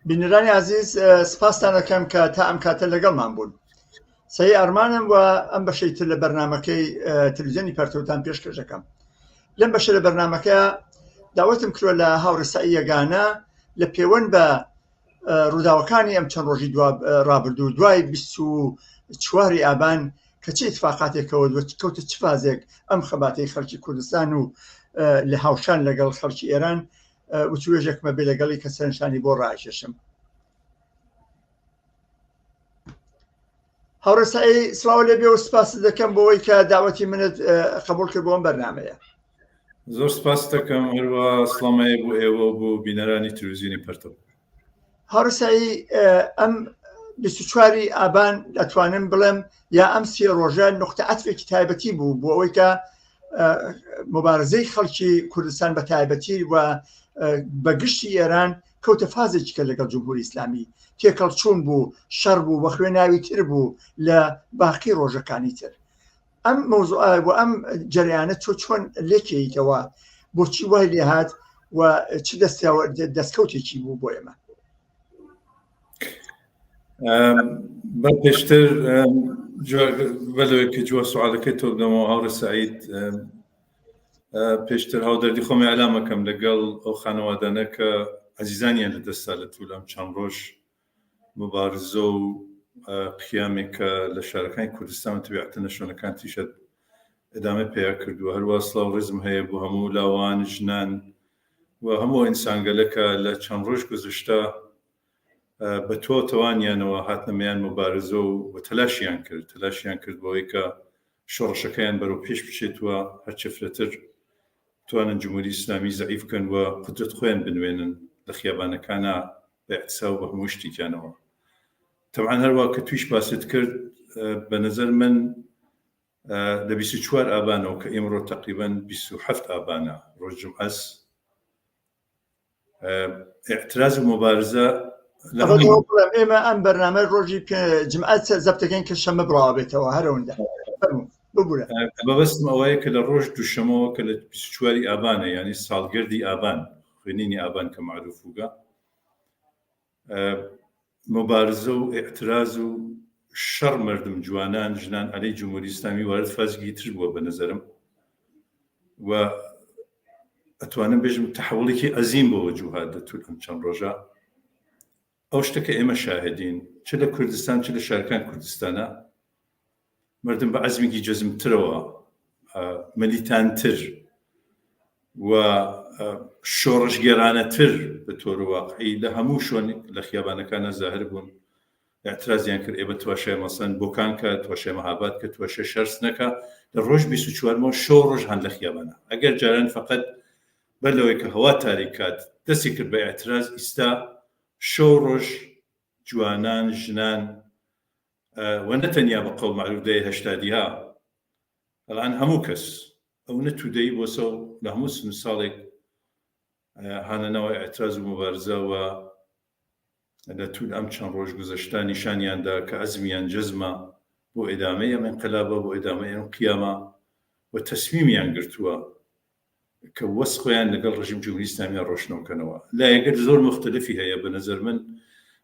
بینەرانی عزیز سپاسان دەکەم کە تا ئەم کاتە لەگەڵمان بوون. سەی ئەرمانم و ئەم بەشەیتر لە بەرنامەکەی تەلەڤیزیۆنی پەرتەوتان پێشکەش دەکەم. لەم بەشە لە بەرنامەکە داوەتم کردووە لە هاوڕێسایی یەگانە لە پەیوەند بە ڕووداوەکانی ئەم چەند ڕۆژی ڕابردوو دوای 24 ئابان کە چه اتفاقاتێکەوە کەوتە چ فازێک ئەم خەباتەی خەڵکی کوردستان و لە هاوشان لەگەڵ خەڵکی ئێران وتوێژێکمە بێ لەگەڵی کە سەرنجشانی بۆ ڕائکێشم. هاوڕێسایی سڵاو لێبێ و سپاس دەکەم بۆەوەی کە داوەتی منت قبول کرد بۆ ئەم بەرنامەیە. زۆر سپاس دەکەم هەروە سڵامەیە بۆ ئێوە بۆ بینەرانی تەلەڤیزیۆنی پەرتەو. هاوڕێسایی ئەم 24 ئابان دەتوانم بڵێم یا ئەم 3 ڕۆژە نقطە عەتفێکی تایبەتی بوو بۆ ئەوەی کە مبارزەی خەڵکی کوردستان بە تایبەتی و بەگشتی ئێران کەوتە فازێکیکە لەگەڵ جمهوری ئیسلامی تێکەڵچوون بوو، شەڕ بوو، بە خوێناوی تر بوو لە باقی ڕۆژەکانی تر. ئەم مەوزوعە و ئەم جەریانە تۆ چۆن لێکێیتەوە، بۆچی وای لێ هات و چ دەستکەوتێکی بوو بۆ ئێمە؟ بە پێشتر بەلەوەی کە جووە سوالەکەی تۆ بدەمەوە هاوڕێ سەعید، پێشتر هاودەردی خۆمی ئەلامەکەم لەگەڵ ئەو خانەوادانە کە عەزیزانیان لەدەستا لە توولە ئەم چەند ڕۆژ مبارزە و قیامێکە لە شارەکانی کوردستان و تەبیعەتە نەشۆنەکان تیشە ئەدامە پێیا کردووە. هەروە سڵاو ڕێزم هەیە بۆ هەموو لاوان ژنان و هەموو ئینسانگەلەکە لە چەند ڕۆژ گوزشتە بە تۆ تەوانیانەوە هاتنەمەیان مبارزە و تەلاشیان کرد بۆەوەی کە شۆڕشەکەیان بەرەو پێش بچێتوە هەرچە فرەتر توانن جمهوری ئیسلامی زەعیف بکەن و قدرت خۆیان بنوێنن لە خیابانەکانە بە اعتصاب و بە هەموو شتێکیانەوە. تەبعاً هەروە کە تویش باست کرد بە نەزەر من لە 24 ئابانەوە کە ئێمڕۆ تەقریباً 27 ئابانە ڕۆژ جمعەس اعتراز و مەبارزە ئێمە ئەم بەرنامە ڕۆژی جمعەت زەبتەکەین کە شەمە بڕاوە بێتەوە هەرەوەندا بەبەستم ئەوەیە کە لە ڕۆژ دووشەمەوە کە لە 24 ئابانە ینی ساڵگردی ئابان خوێنینی ئابان کە معروف بووگە مبارزە و اعتراز و شەڕ مردم جوانان ژنان عەلەی جمهوری ئیسلامی وارد فازێکی تر بووە بە نەزەرم و ئەتوانم بێژم تەحوڵێکی عەزیم بۆ وەجوهات دەتوت ئەم چەند ڕۆژە ئەو شتەکە ئێمە شاهدین چ لە کوردستان چ لە شارەکان کوردستانە مردم بە عەزمێکی جەزمترەوە مەلیتانتر و شۆڕشگێرانەتر بە تۆڕ واقعی لە هەموو شوێن لە خیابانەکانە زاهر بوون اعترازیان کرد ئێمە تواشای مەسەن بۆکان کە تواشای مەهاباد کە تواشای شەرس نەکە لە ڕۆژ 24مەوە شەو ڕۆژ هەن لە خیابانە ئەگەر جاران فقط بەلەوەی کە هەوا تاریکات دەستی کرد بە اعتراز ئیستا شەو ڕۆژ جوانان ژنان و نەتەنیا بە قەول معروف دەی هەشتادیها ئەڵان هەموو کەس ئەو نەتودەی بۆ سەو لە هەموو سن ساڵێک هانەنەوە اعتراز و مبارزەوە لە توول ئەم چەند ڕۆژ گوزەشتە نیشانیاندا کە عەزمیان جەزمە بۆ ئیدامەی ئەم ئینقلابە بۆ ئیدامەی ئەم قیامە و تەسمیمیان گرتووە کە وەس خۆیان لەگەڵ ڕژیم جمهوری ئیسلامیان ڕۆشنەوەکەنەوە. لایەگەر زۆر مختلفی هەیە بە نەزەر من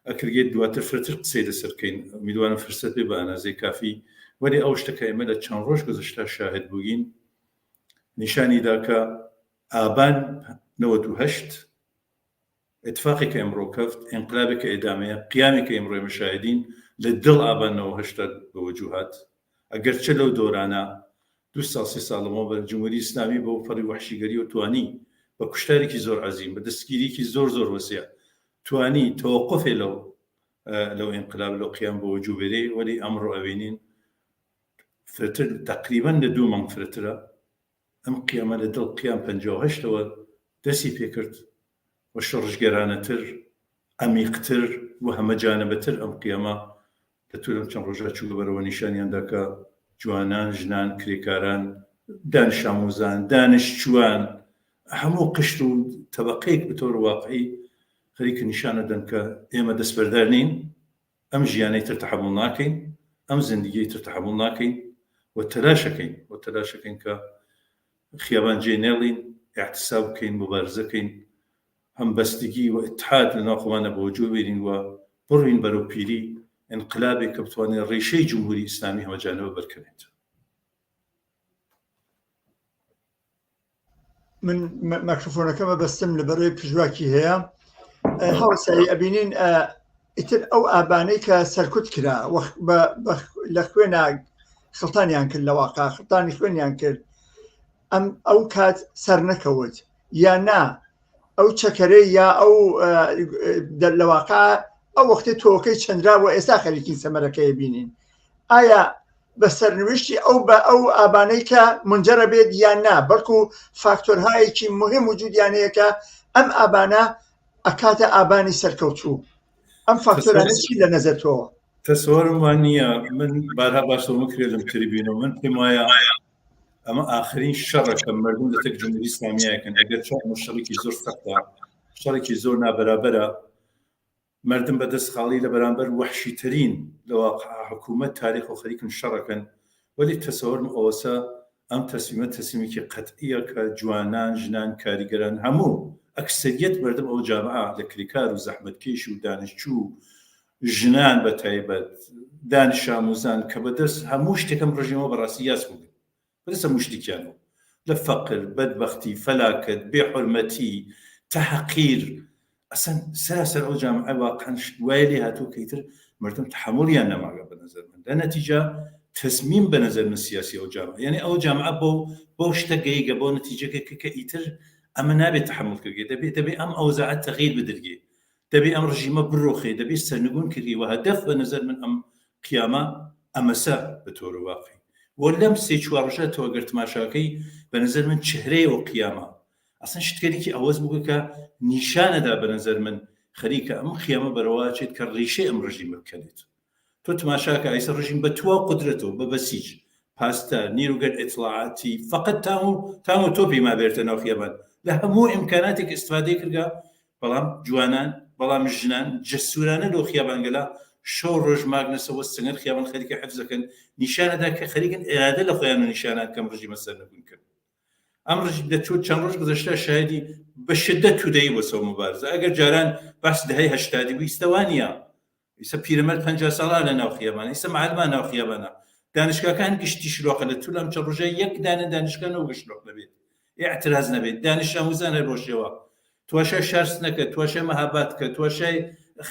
ئەکرێت دواتر فرەتر قسەی لەسەرکەین میدوانم فرسەت بێ بە ئەنازەی کافی وەلی ئەو شتەکە ئێمە لە چەند ڕۆژ گوزەشتە شاهد بووین نیشانیدا کە ئابان 98 اتفاقی کە ئەمڕۆ کەفت ئینقلابێکە ئێدامەیە قیامێکە ئێمڕۆ ئێمە شاهدین لە دڵ ئابان 98 بە وەجوهات ئەگەرچە لەو دۆرانە 2 ساڵ 3 ساڵەمەوە بە جمهوری ئیسلامی بۆ فەڕی وەحشیگەری و توانی بە کوشتارێکی زۆر عەزیم بە دەستگیریکی زۆر وەسیع توانی تەوەقفێ لەو ئینقلاب لەو قیام بە وەجوبێرێ وەلی ئەمڕۆ ئەبینین فرەتر تقریباً لە 2 مانگ فرەترە ئەم قیامە لە دڵ قیام 58ەوە دەستی پێکرد و شۆڕشگێرانەتر عەمیقتر و هەمەجانبەتر ئەم قیامە لە توولم چەند ڕۆژە چوو بەرەوە نیشانیاندا کە جوانان ژنان کرێکاران دانش ئامۆزان دانشچووان هەموو قشت و تەبەقەیەک بە تۆڕ واقعی خەریکە نیشانە دەن کە ئێمە دەستبەردار نین ئەم ژیانەی تر تەحەموڵ ناکەین ئەم زیندگیی تر تەحەموڵ ناکەین و تەلاشەکەین کە خیابان جێ نێڵین اعتصاب بکەین مبارزەکەین همبەستگی و اتحاد لە ناوخۆوانە بەوجۆ بێنین و بڕوین بەرەو پیری انقلابێک کە بتوانێت ڕێشەی جمهوری ئیسلامی هەمەجانەوە بەرکەوێت. من مەکرۆفۆنەکەمە بەستم لەبەرەوەی پژواکی هەیە. هەوسایی ئەبینین ئیتر ئەو ئابانەی کە سەرکوت کرا لە خوێنە خڵتانیان کرد، لە واقع خڵتانی خوێنیان کرد، ئەو کات سەر نەکەوت یا نا ئەو چەکەرەی یا ئەو لە واقع ئەو وەختی تۆکەی چەندرا و ئێستا خەریکی سەمەرەکەی بینین. ئایا بە سەرنوشتی بە ئەو ئابانەی کە منجەرە بێت یان نا، بەڵکو فاکتۆرهایەکی مهم وجودیان هەیە کە ئەم ئابانە ئەکاتە ئابانی سەرکەوتوو؟ ئەم فاکتۆرانە چی لە نەزەرتەوە؟ تەسەوەرم وان نییە. من بارها باشەوە کرێ لەم تریبینەوە من پێم وایە ئەمە ئاخرین شەڕەکە مردم لە تەک جمهوری ئیسلامیەکەن. ئەگەر چۆن شەڕێکی زۆر سەختە، شەڕێکی زۆر نابەرابەرە، مردم بەدەست خاڵی لە بەرامبەر وەحشیترین لە واقع حکوومەت تاریخ و خەریکن شەڕەکەن. وەلی تەسەوەرم ئەوەسە ئەم تەسمیمێکی قەتعیە کە جوانان، ژنان، کاریگەران، هەموو ئەکسەریەت مردم ئەو جامعە لە کریکار و زەحمەتکێش و دانشجوو، ژنان بە تایبەت، دانش ئاموزان کە بەدەست هەموو شتێکم ڕژیمەوە بەڕاستی یاس بوو بەدەست هەموو شتێکیانەوە، لە فەقر، بەدبەختی، فەلاکەت، بێحورمەتی، تەحقیر، ئەسەن سەراسەر ئەو جامعە واقعاً وایە لێ هاتووە کەیتر مردم تحمڵیان نەماگە بە نەزەر من. لە نەتیجە تەسمیم بە نەزەر من سیاسی ئەو جامعە، یعنی ئەو جامعە بۆ شتە گەیگە بۆ نەتیجەکە کە ئیتر ئەمە نابێت تحمل کردێت، دەبێت ئەم ئەوزاعەت تەغییر بدرگێ، دەبێت ئەم ڕژیمە بڕۆخێ، دەبێت سەرنگون کردی و هەدەف بە نەزەر من ئەم قیامە ئەمەسە بە تۆر واقعی. وە لەم سێ چوار ڕۆژە تۆگەر تماشاکەی بە نەزەر من چهرەیە و قیامە ئەسەن شتکەرێکی ئەوەز بووکە کە نیشانەدا بە نەزەر من خەریکە ئەم قیامە بەرەواچێت کە ڕیشەی ئەم ڕژیمە بکەنێت. تۆ تماشاکە ئایسە ڕژیم بە توا قدرەتەوە بە بەسیج پاستە نیروگەر ئیطلاعاتی فقط تام و تۆپی ما بێتە ناو خیابان لە هەموو ئیمکاناتێک ئیستفادەی کردگا، بەڵام جوانان، بەڵام ژنان جەسوورانە لەو خیابانگەلا شەو ڕۆژ ماگنەسەوە سنگەر خیابان خەریکە حفزەکەن، نیشانەدا کە خەریکن ئێرادە لە خۆیان و نیشانات کەم ڕژیمە سەرنەگون کرد. ئەم ڕژیم دەچوت چەند ڕۆژ گذەشتە شایدی بە شدەت تودەیی بۆ سەو مبارزە. ئەگەر جاران باس دەهەی هەشتادی بوو ئیستەوانە، ئیسە پیرەمەرد 50 ساڵان لە ناو خیابانە، ئیسە معلمان ناو خیابانە، دانشگاکان گشتی شلۆقە لە توول ئەم چەند ڕۆژە یەک دانە دانشگانەوە گشتلۆق نەبێت، ئیعتراز نەبێت، دانش ئاموزان هەرۆشەوە، تواشای شارس نەکە، تواشای مەهاباد کە، تواشای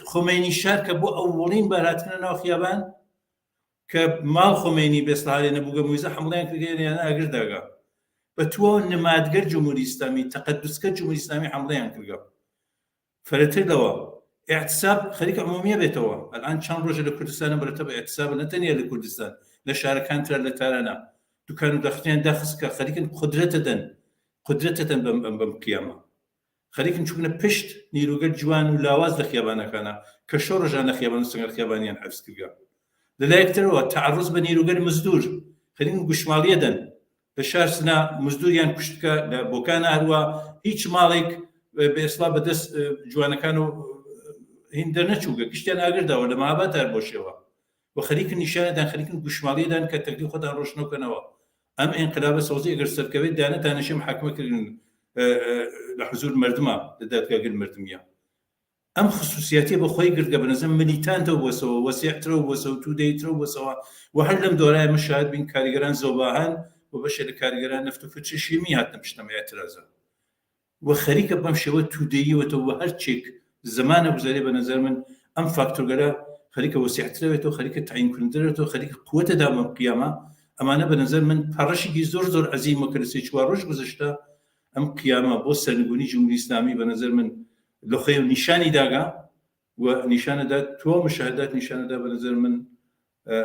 خۆمینی شار کە بۆ ئەوڵین بارهاتنە ناو خیابان کە ماڵ خۆمینی بێسڵهالی نەبووگە مویزە حمڵیان کردیان ئاگرداگا بە تۆ نمادگەر جمهوری ئیسلامی تەقەدوسکە جمهوری ئیسلامی حمڵیان کردگا. فەرەتر لەوە اعتصاب خەریکە عمومیە بێتەوە. ئەلان چەند ڕۆژە لە کوردستانە بەرەتەبە اعتصاب نەتەنیا لە کوردستان، لە شارەکان تر لە تارانە دوکان و دەختیان داخستکە خەریکن قدرەتە دەن بەم قیامە. خەریکن چوونە پشت نیروگەر جوان و لاواز لە خیابانەکانە کە شەو ڕۆژان لە خیابان و سنگەر خیابانیان حەبس کردگا. لەلایەکترەوە تعرض بە نیروگەر مزدور، خەریکن گوشماڵیە دەن لە شار سنا مزدوریان کوشتکە لە بۆکانە، هەروە هیچ ماڵێک بێسڵا بەدەست جوانەکان و هیندەر نەچووگە گشتیان ئاگرداوە لە مەهاباد هەر بۆشەوە و خەریکن نیشانەدان، خەریکن گوشماڵیەدان کە تەکلیف خۆتان ڕۆشنەوەکەنەوە. ئەم ئینقلابە سەوزی ئەگەر سەرکەوێت دانەتانەشی محاکمەکردن لە حزور مردمە لە دادگاگر مردمیە. ئەم خصوصیاتی بە خۆی گرتگە بە نەزەم ملیتانتەوە بۆسەوە، وەسیعترەوە بۆسەوە، تودەیترەوە بۆسەوە و هەر لەم دۆرای مەشاهد بین کاریگەران زۆباهان و بەشێ لە کاریگەران نەفت و فرچی شیمی هاتنە پشتەمە ئێعترازە و خەریکە بەم شێوە تودەییوەتەوە و هەر چێک زمانە گوزارێ بە نەزەر من ئەم فاکتۆرگەرە خەریکە وەسیعترەوێتەوە، خەریکە تعیینکردنەوەتەوە، خەریکە قووەتەدا بەم قیامە. ئەمانە بە نەزەر من پەڕەشێکی زۆر عەزیمە کە لە سێ چوار ڕۆژ گوزەشتە ئەم قیامە بۆ سەرنگونی جمهوری ئیسلامی بە نەزەر من لە خۆی و نیشانی داگا و نیشانەدا تۆ مشاهدات نیشانەدا بە نەزەر من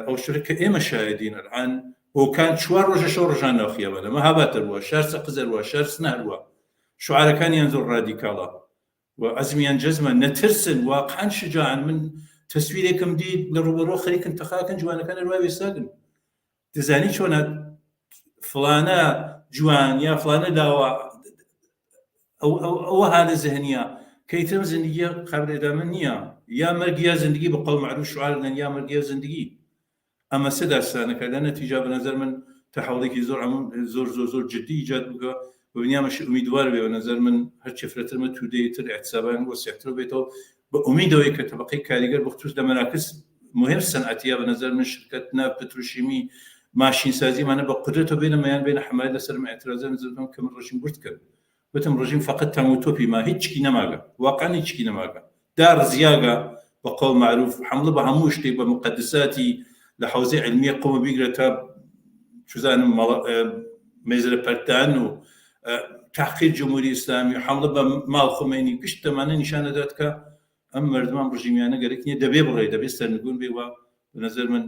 ئەو شتە کە ئێمە شاهدین ئەلعان بۆکان چوار ڕۆژە شەو ڕۆژان ناو خیابانە، مەهاباد هەروە، شار سەقز هەروە، شار سنە هەروە، شوعارەکانیان زۆر ڕادیکاڵە و عەزمیان جەزمە، نەترسن، واقعاً شجاعن. من تەسویرێکم دیت لە ڕوبەڕۆ خەریکن تەقاکن جوانەکان هەروە وێستاگن، دەزانی چۆنە فڵانە جوان یا فڵانە لاوە ئەوە هادە زەهنیە کەیتم زندگیە قابلێدا من نییە، یا مەرگیا زندگی بە قەڵ معروف شوعارن یا مەرگیا زندگی. ئەمە سە داستانەکە لە نەتیجە بە نەزەر من تەحوڵێکی زۆر جدی ایجاد بووکە بنیامەش ئومیدوار بێ نظر من هەرچی فرەترمە تودەیتر احتسابان بۆ سێکتۆر بێتەوە بە ئومیدەوەی کە طبقەی کاریگەر بخصوص لە مراکز مهم صنعتیە بە نظر من شرکت ناو پتروشیمی ماشین سازیمانە بە قدرەتەوە بینەمەیان بینە حمایت لەسەر اعتراضات نزلتم کە من ڕژیم برد کرد بتم ڕژیم فقط تەموتۆپی ما هیچکی نەماگە واقعا هیچکی نەماگە دار زیاگە بقول معروف حمله بهموو شتێ بە مقدساتی لە حوزەی علمیە قومە بیگرێت تا چزانم مێزرە پەرتان و تحقیر جمهوری ئیسلامی و حمله بە ماڵ خۆمینی گشت دەمانە نیشانەدات کە ئەم مردمان ڕژیمیانە گەرەک نییە دەبێ بڕێ دەبێت سەرنگون بێ وە بنظر من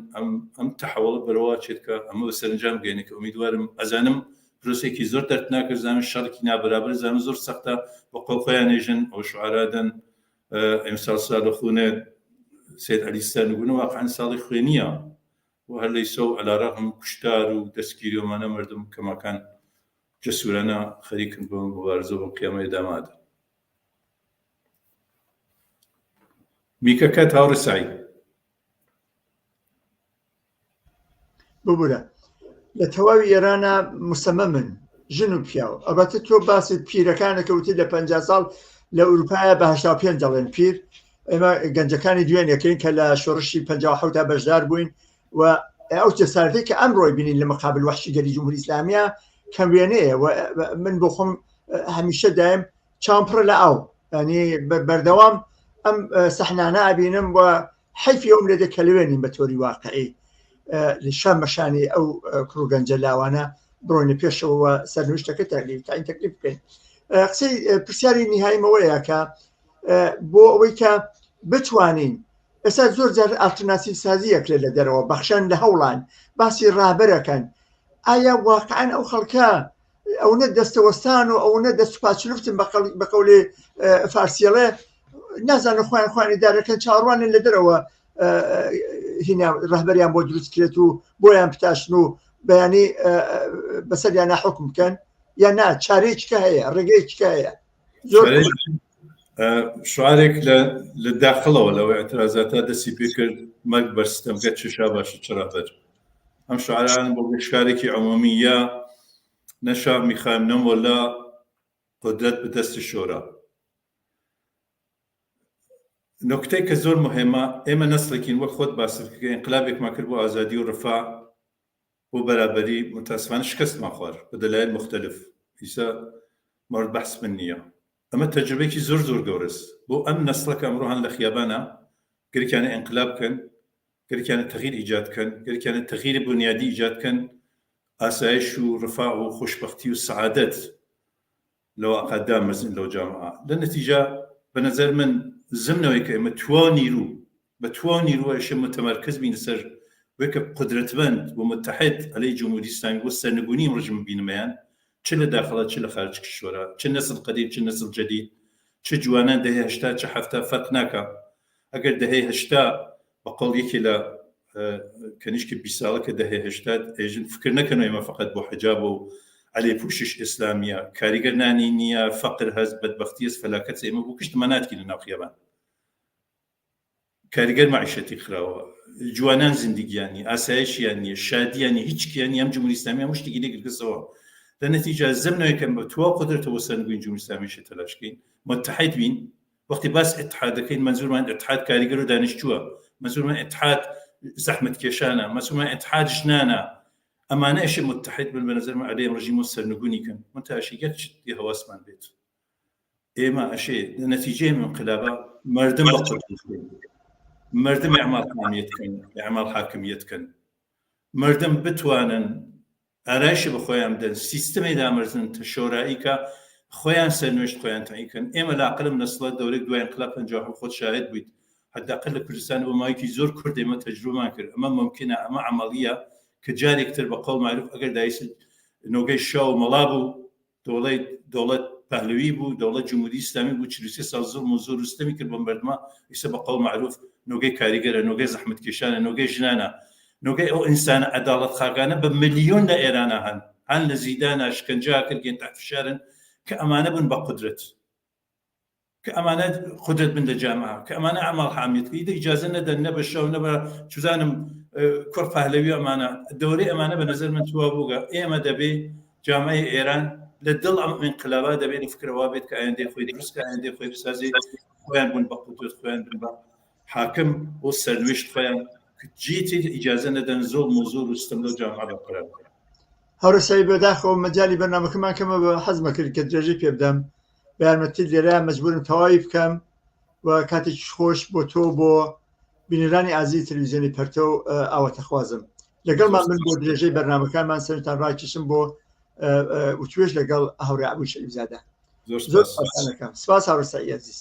ئەم تەحوڵ بەرەوە چێت کە ئەمە بە سەرنجام گەێنێ کە ئومیدوارم ئەزانم پرۆسێکی زۆر دەردناکە زانم شەڕکی نابەرابر زانم زۆر سەختە بە قۆڵ خۆیان نێژن ئەو شوعرادەن ئەمساڵ ساڵە خوونێ سید علیستان بوون واقعا ساڵی خوێنیە و هەر لەیسە و عەلارەغم کوشتار و دەستگیریۆمانە مردم کەماکان جەسوورانە خەریکن بۆ مبارزە بۆ قیامەی دامادە میکەکەت هاوڕێ سعید ببوورە لە تەواوی ئێرانە مسەمەمن ژن و پیاوە ئەبەتە تۆ باست پیرەکانەکەوتی لە 50 ساڵ لە ئوروپایە بە 85 دەڵێن پیر ئێمە گەنجەکانی دوێنێکین کە لە شۆڕشی 57 بەشدار بووین و ئەو جەسارەتی کە ئەمڕۆی بینین لە مەقابل وەحشیگەری جمهوری ئیسلامیە کەم وێنەیە و من بۆ خۆم هەمیشە دایم چامپڕە لە ئەو ینی بەردەوام ئەم سەحنانە ئابینم و حیفی ئەوم لێدە کە لەوێنین بە تۆری واقعی شان مەشانی ئەو کوڕگەنجە لاوانە بڕۆینە پێشەوە سەرنوشتەکە تاین تەکلیف بکەین قسەی پرسیاری نهاییمەوەیە کە بۆ ئەوەی کە بتوانین ئێستا زۆر جار ئالتەرناتیڤ سازیەک لە دەرەوە بەخشەن لە هەوڵان باسی ڕابەرەکەن ئایا واقعا ئەو خەڵکە ئەوەنە دەستەوەستان و ئەوەنە دەستوپاچلفتن بە قەولێ فارسیەڵێ نازانە خۆیان خوانی دارەکەن چاڕوانن لە دەرەوە هینا ڕەهبەریان بۆ دروستکرێت و بۆیان پتاشن و بەیانی بەسەریان حکم بکەن یا نا چارەیەکە هەیە ڕێگەیەکە هەیە زۆر شعارێک لە داخڵەوە لەوە اعتراضاتە دەستی پێ کرد مەرگ بەرستەمگە چشا باشە چڕابەر ئەم شعاران بۆ گەشتارێکی عمومی یا نەشا میخوایم نەموەلا قدرەت بەدەستی شۆرە نکتەی کە زۆر مهمە ئێمە نەسڵێکین وەک خۆت باسکە ئینقلابێکمان کرد بۆ ئازادی و ڕفا بۆ بەرابەری متاسفانە شکستمان خوارد بە دەلایل مختلف ئیسا مورد بەحس من نییە ئەمە تەجربەیەکی زۆر زۆر گەورەست بۆ ئەم نەسڵەکە ئەمڕۆ لە خیابانە گەرکیانە ئینقلاب بکەن گەرکیانە تەغییر ئیجاد بکەن گەرکیانە تەغییری بنیادی ئیجاد بکەن ئاسایش و ڕفا و خۆشبەختی و سەعادەت لەوە ئاقادام مەزن لەو جامعە لە نەتیجە بە نەزەر من زمنەوەی کە ئێمە توانی ڕوو بە توانی ڕوەشە متەمەرکز بین سەر وەکە قدرەتمەند و متحد عەلەی جمهوری ئیسلامی بۆ سەرنگونی ڕژیم بینمەیان چ لە داخڵە چ لە خارج کشوەرە چ نەسڵ قەدیم چ نەسڵ جەدید چ جوانان دەهەیە هەشتا چ هەفتا فەرق ناکە ئەگەر دەهەیە هەشتا بەقەڵ یەکی لە کەنیشکی 20 ساڵە کە دەهەیە هەشتا ئێژن فکر نەکەن ئێمە فقط بۆ حجاب و عەلەی پوشش ئیسلامیە کاریگەر نانی نییە فەقر هەست بەدبەختی هەست فەلاکەت ئێمە بۆ کشتمە ناتکی لە ناو خیابان کاریگەر معیشەتی خراوە جوانان زیندگیانی ئاسایشیان نییە شادیانی هیچکیانی ئەم جمهوری ئیسلامی هەموو شتێکی لێگرگسەوە لە نەتیجە زمنەوەیکەم بە توا قدرەتەوە سەرنگووی جمهوری ئیسلامیش تەلاشکەین متحد بین وەختی باس اتحادەکەین منزورمان اتحاد کاریگەر و دانیشتووە منزورمان اتحاد زەحمەتکێشانە منزورمان اتحاد ژنانە ئەمانەیەش متحد بن بە نەزەرمان عەلەی ڕژیم و سەرنگونی کەن منتاشی یەک شتی هەواسمان بێت ئێمە ئەشێ لە نەتیجەی انقلابە مردم بە قدرت مردم ئەعمال حاکمیت کەن ئەعمال حاکمیت کەن مردم بتوانن ئارایشی بە خۆیان بدەن سیستەمی دامەرزن شۆرایی کە خۆیان سەرنوێشت خۆیان تەعیین ئێمە لاقلم نەسڵە دەورێک دوای انقلاب 50 خۆت شاهد بوویت حداقل لە کوردستان بۆ ماوەیەکی زۆر کورد ئێمە تەجروبەمان کرد ئەمە ممکنە ئەمە عەمەڵیە کە جارێکتر بە قەول معروف ئەگەر دایس نۆگەی شاو مەڵا بوو دەوڵەت پەهلەوی بوو دەوڵەت جمهوری ئیسلامی بوو 43 ساڵ زوڵم و زۆر ڕستەمی کرد بۆ مردمە ئیسا بە قەول معروف نۆگەی کاریگەرە نۆگەی زەحمەتکێشانە نۆگەی ژنانە نۆگەی ئەو ئینسانە عەداڵەت خاگانە بە ملیۆن لە ئێرانە هەن لە زیدانە شکنجا کردگەن تحت فشارن کە ئەمانە بن بە قدرت کە ئەمانە قدرت بن لە جامعە کە ئەمانە ئەعمال حاکمیت کە ئیجازە نەدەن نە بە شەو نە بە چوزانم کوڕ پەهلەوی ئەمانە دەورەی ئەمانە بە نەزەر من توا بووگە ئێمە دەبێ جامعەی ئێران لە دڵ ئەم انقلابا دەبێت فکرەوە بێت کە ئایندەی خۆی دروستکە ئایندەی خۆی بسازی خۆیان بوون بە قوتوت خۆیان بن بە حاکم بۆ سەرنوشت خۆیان جیتی ئیجازە نەدەن زۆڵ و زۆر و ستەم لەو جامعە بەقرار بکەن. هەورەسایی بەداخەوە مەجای بەرنامەکەمان کەمە بە حەزمە کرد کە درێژەی پێ بدەم بە یارمەتی لێرە مەجبورم تەواوی بکەم و کاتێکی خۆش بۆ تۆ بۆ بینەرانی ئازیزی تەلەڤیزیۆنی پەرتە و ئاواتەخوازم لەگەڵمان من بۆ درێژەی بەرنامەکانمان سەرتان ڕاکێشم بۆ وتوێژ لەگەڵ هەورە عەبوو شەریفزادە. زۆر سپاس هەورەسایی عەزیز.